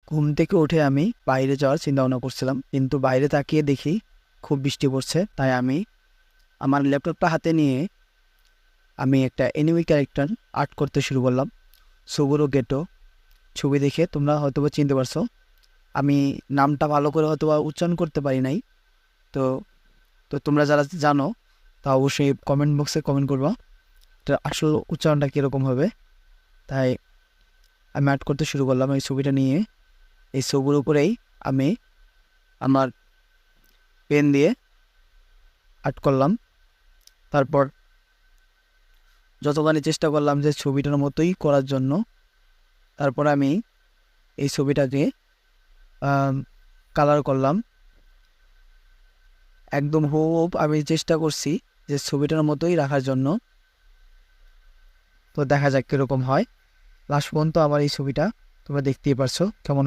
ঘুম থেকে উঠে আমি বাইরে যাওয়ার চিন্তা ভাবনা করছিলাম, কিন্তু বাইরে তাকিয়ে দেখি খুব বৃষ্টি পড়ছে। তাই আমি আমার ল্যাপটপটা হাতে নিয়ে আমি একটা এনিমি ক্যারেক্টার আর্ট করতে শুরু করলাম। সুগুরু গেটো ছবি দেখে তোমরা হয়তোবা চিনতে পারছো। আমি নামটা ভালো করে হয়তোবা উচ্চারণ করতে পারি নাই। তো তো তোমরা যারা জানো তা অবশ্যই কমেন্ট বক্সে কমেন্ট করবা তো আসল উচ্চারণটা কীরকম হবে। তাই আমি আর্ট করতে শুরু করলাম এই ছবিটা নিয়ে। এই ছবির উপরেই আমি আমার পেন দিয়ে আর্ট করলাম। তারপর যতখানি চেষ্টা করলাম যে ছবিটার মতোই করার জন্য, তারপর আমি এই ছবিটাকে কালার করলাম একদম হুবহু। আমি চেষ্টা করছি যে ছবিটার মতোই রাখার জন্য। তো দেখা যাক কীরকম হয়। লাস্ট পর্যন্ত আমার এই ছবিটা তোমরা দেখতেই পারছো কেমন